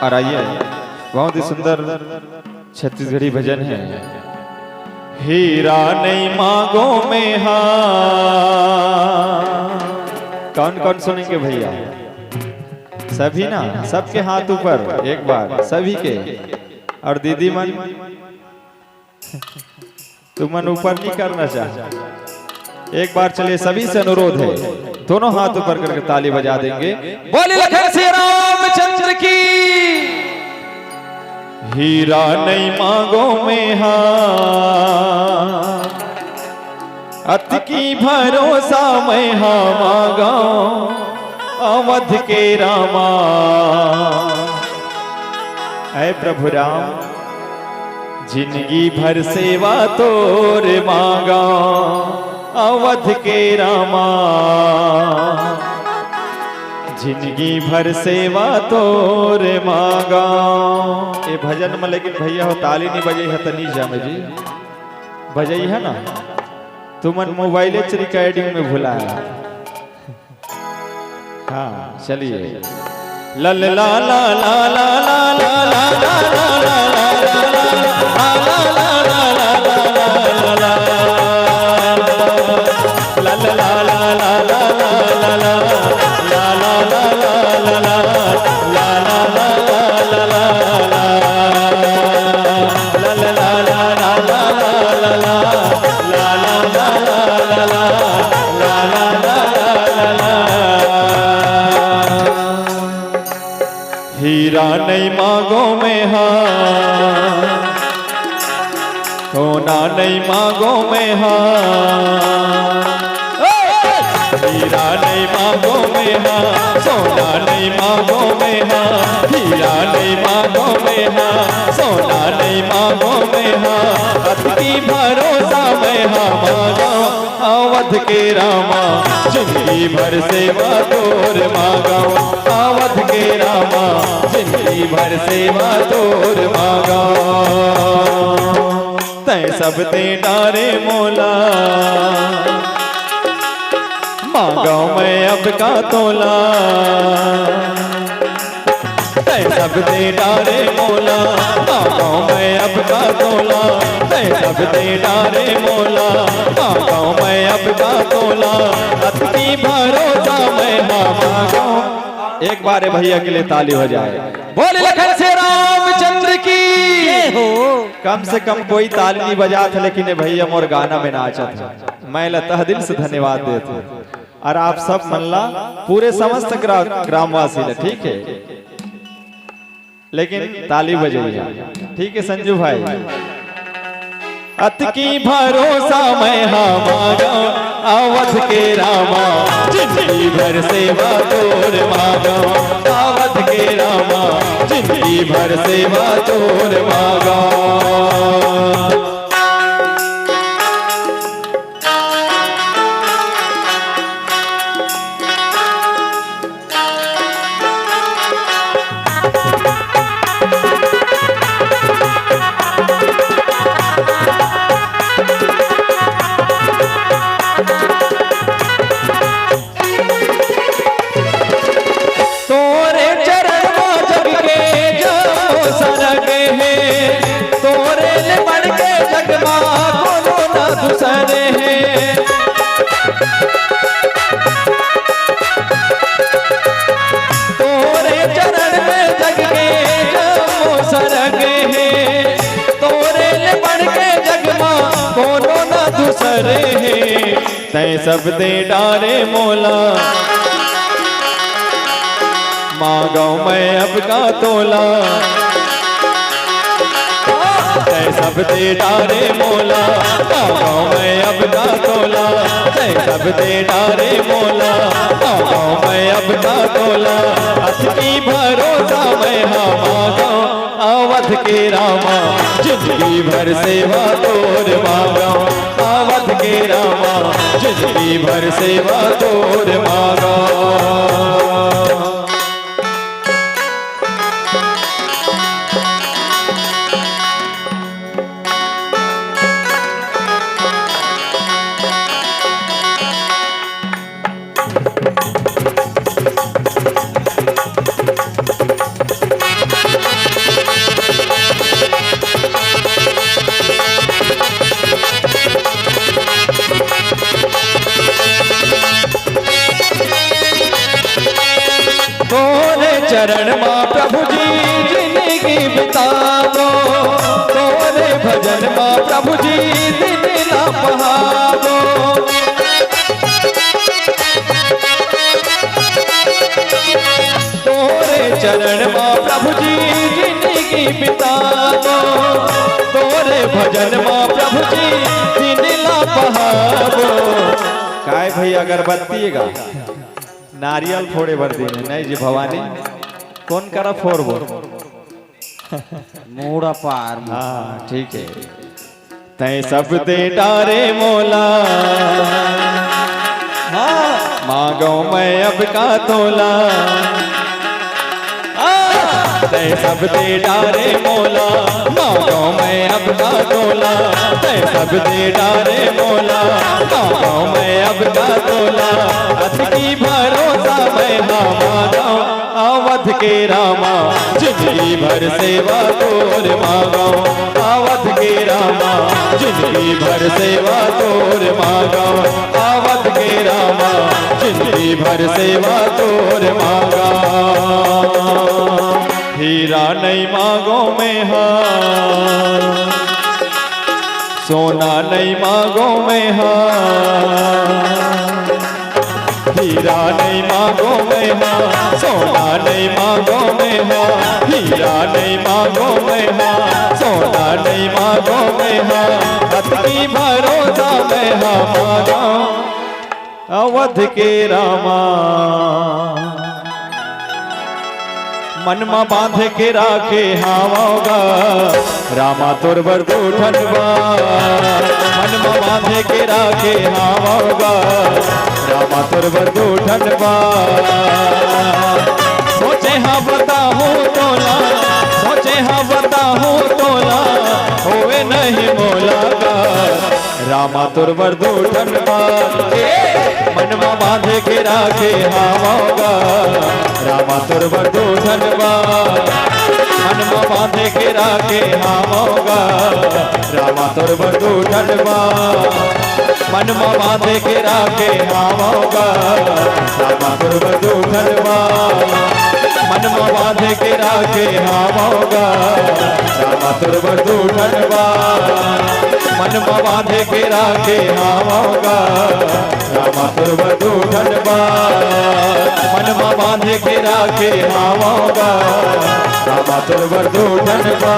और आइए बहुत ही सुंदर छत्तीसगढ़ी भजन है। हीरा नहीं मांगो में कौन कौन सुनेंगे भैया? सभी ना, सबके हाथ ऊपर एक बार सभी के। और दीदी मन तुम ऊपर नहीं करना चाह, एक बार चलिए सभी से अनुरोध है, दोनों हाथ ऊपर करके ताली बजा देंगे। बोले लखन श्री रामचंद्र की। हीरा नहीं मांगो में अति की भरोसा मैं मांगा अवध के रामा। ऐ प्रभु राम जिंदगी भर सेवा तोर मांगा अवध के रामा। जिंदगी भर सेवा तोर मांगा। ये भजन में लेकिन भैया हो ताली नहीं बजाई है तनी जामे जी बजाई है ना, तुमन मोबाइल रिकॉर्डिंग में भुला है। हाँ चलिए ला ला ला ला ला ला ला ला ला हीरा नहीं मांगो में सोना नहीं मांगो में हीरा नहीं मांगो में सोना नहीं मांगो में हीरा नहीं मांगो में सोना नहीं मांगो में अति भरोसा में मांगा अवध के रामा। जिंदगी भर सेवा तोर मांगा अवध के रामा। जिंदगी भर सेवा तोर मांगा। तै सब ते डारे मोला मांगा मैं अब का तोला। तै सब ते डारे मोला मांगा मैं अब का तोला। तै सब ते डारे मोला मांगा मैं अब का तोला। अति भरोसा मैं मांगा। एक बार भैया के लिए ताली हो जाए। बोले लखन श्री रामचंद्र की हो। कम से कम कोई ताली नहीं बजा था लेकिन भैया मोर गाना में नाचा था। मैं लता दिल से धन्यवाद देते और आप सब मल्ला पूरे समस्त ग्रामवासी ने ठीक है, लेकिन ताली बजाइए ठीक है संजू भाई। अति की भरोसा मैं मांगा अवध के रामा। जिंदगी भर सेवा तोर मांगा अवध के रामा। जिंदगी भर सेवा तोर मांगा। तै सब दे डारे मोला मांगा मैं अब का तोला। तै सब दे डारे मोला मांगा मैं अब का तोला। तै सब दे डारे मोला मांगा मैं अब का तोला। अति भरोसा मैं मांगा अवध के रामा। जिंदगी भर सेवा तोर मांगा अवध के रामा। जिंदगी भर सेवा तोर मांगा। चरण मां प्रभु जी जिंदगी बितावो, तोरे भजन मां प्रभु जी दिन ना बहावो। तोरे चरण मां प्रभु जी जिंदगी बितावो, तोरे भजन मां प्रभु जी दिन ना बहावो। काय भैया अगरबत्ती गा नारियल फोड़े भर दी नहीं जी भवानी कौन करा फोड़ वो मोड़ा पार। हाँ ठीक है। तय सब दे डारे मोला, हाँ मांगो मैं अब का तोला। तय सब दे डारे मोला, मांगो मैं अब का तोला। तय सब दे डारे मोला, मांगो मैं अब का तोला। अति भरोसा मैं मांगा अवध के रामा, जिंदगी भर सेवा तोर मांगो। अवध के रामा जिंदगी भर सेवा तोर मांगो। अवध के रामा जिंदगी भर सेवा तोर मांगा। हीरा नहीं मांगो मैं हाँ, सोना नहीं मांगो मैं हाँ। हीरा नहीं मांगो मैं हाँ, सोना नहीं मांगो मैं हाँ। हीरा नहीं मांगो मैं हाँ, सोना नहीं मांगो मैं हाँ। अति भरोसा मैं हाँ मांगा अवध के रामा। मन में बांध के राखे हावोगा रामा तोर बरदो ठनवा। मन में बांध के राखे हावोगा रामा तोर बरदो ठनवा। सोचे हाँ बताऊं तोला, सोचे हाँ बताऊं तोला, होवे नहीं मोला का रामा तोर बरदो ठनवा। मन में बांध के राखे हावोगा रामा तोर बरदो ठनवा। मन में बांध के राखे हावोगा रामा तोर बरदो ठनवा। मन में बांध के राखे हावोगा रामा तोर बरदो ठनवा। मन में बांध के राखे हावोगा रामा तोर बरदो ठनवा। मन में बांध के राखे हावोगा रामा तोर बरदो ठनवा। मन में बांध के राखे हावोगा रामा तोर बरदो ठनवा।